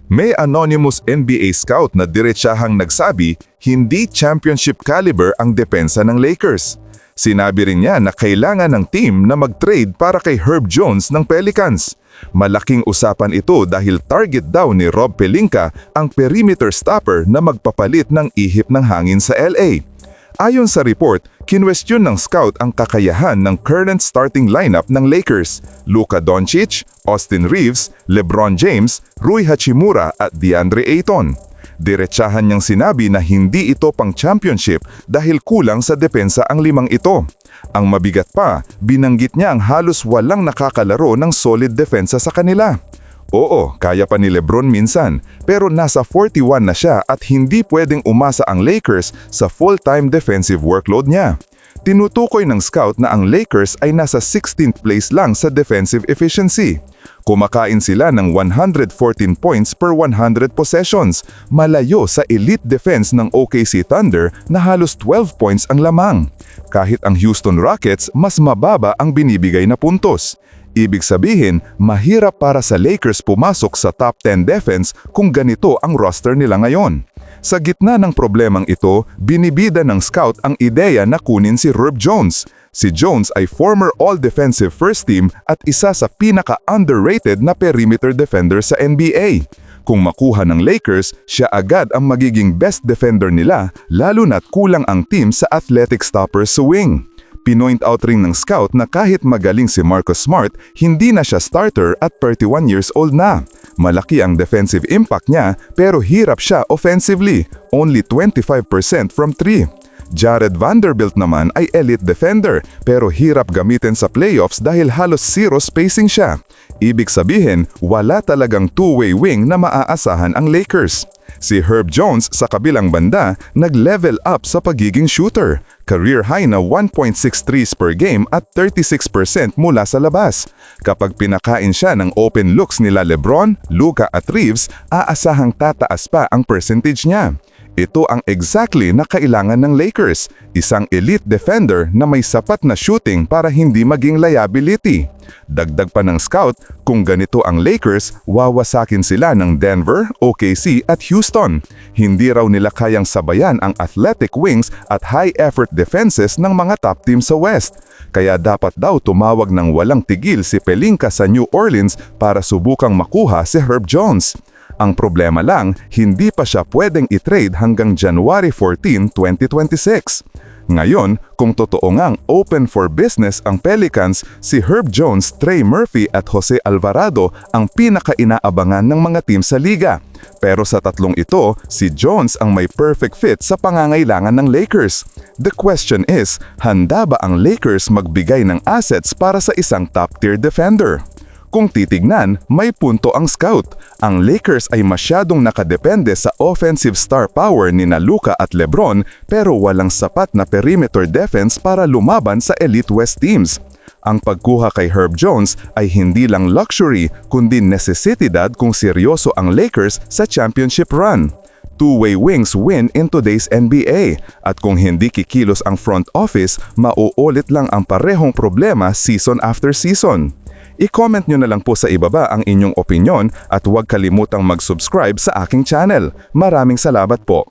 May anonymous NBA scout na diretsahang nagsabi hindi championship caliber ang depensa ng Lakers. Sinabi rin niya na kailangan ng team na mag-trade para kay Herb Jones ng Pelicans. Malaking usapan ito dahil target daw ni Rob Pelinka ang perimeter stopper na magpapalit ng ihip ng hangin sa LA. Ayon sa report, kinwestiyon ng scout ang kakayahan ng current starting lineup ng Lakers: Luka Doncic, Austin Reeves, LeBron James, Rui Hachimura at DeAndre Ayton. Diretsahan niyang sinabi na hindi ito pang championship dahil kulang sa depensa ang limang ito. Ang mabigat pa, binanggit niya ang halos walang nakakalaro ng solid depensa sa kanila. Oo, kaya pa ni LeBron minsan, pero nasa 41 na siya at hindi pwedeng umasa ang Lakers sa full-time defensive workload niya. Tinutukoy ng scout na ang Lakers ay nasa 16th place lang sa defensive efficiency. Kumakain sila ng 114 points per 100 possessions, malayo sa elite defense ng OKC Thunder na halos 12 points ang lamang. Kahit ang Houston Rockets, mas mababa ang binibigay na puntos. Ibig sabihin, mahirap para sa Lakers pumasok sa top 10 defense kung ganito ang roster nila ngayon. Sa gitna ng problemang ito, binibida ng scout ang ideya na kunin si Herb Jones. Si Jones ay former all-defensive first team at isa sa pinaka-underrated na perimeter defender sa NBA. Kung makuha ng Lakers, siya agad ang magiging best defender nila, lalo na't kulang ang team sa athletic stoppers sa wing. Pinoint out ring ng scout na kahit magaling si Marcus Smart, hindi na siya starter at 31 years old na. Malaki ang defensive impact niya pero hirap siya offensively, only 25% from 3. Jared Vanderbilt naman ay elite defender pero hirap gamitin sa playoffs dahil halos zero spacing siya. Ibig sabihin, wala talagang two-way wing na maaasahan ang Lakers. Si Herb Jones sa kabilang banda nag-level up sa pagiging shooter. Career high na 1.6 threes per game at 36% mula sa labas. Kapag pinakain siya ng open looks nila LeBron, Luka at Reeves, aasahang tataas pa ang percentage niya. Ito ang exactly na kailangan ng Lakers, isang elite defender na may sapat na shooting para hindi maging liability. Dagdag pa ng scout, kung ganito ang Lakers, wawasakin sila ng Denver, OKC at Houston. Hindi raw nila kayang sabayan ang athletic wings at high-effort defenses ng mga top team sa West. Kaya dapat daw tumawag ng walang tigil si Pelinka sa New Orleans para subukang makuha si Herb Jones. Ang problema lang, hindi pa siya pwedeng i-trade hanggang January 14, 2026. Ngayon, kung totoo ngang open for business ang Pelicans, si Herb Jones, Trey Murphy at Jose Alvarado ang pinaka-inaabangan ng mga team sa liga. Pero sa tatlong ito, si Jones ang may perfect fit sa pangangailangan ng Lakers. The question is, handa ba ang Lakers magbigay ng assets para sa isang top-tier defender? Kung titignan, may punto ang scout. Ang Lakers ay masyadong nakadepende sa offensive star power ni Luka at LeBron pero walang sapat na perimeter defense para lumaban sa elite West teams. Ang pagkuha kay Herb Jones ay hindi lang luxury kundi necesidad kung seryoso ang Lakers sa championship run. Two-way wings win in today's NBA at kung hindi kikilos ang front office, mauulit lang ang parehong problema season after season. I-comment nyo na lang po sa ibaba ang inyong opinyon at huwag kalimutang mag-subscribe sa aking channel. Maraming salamat po.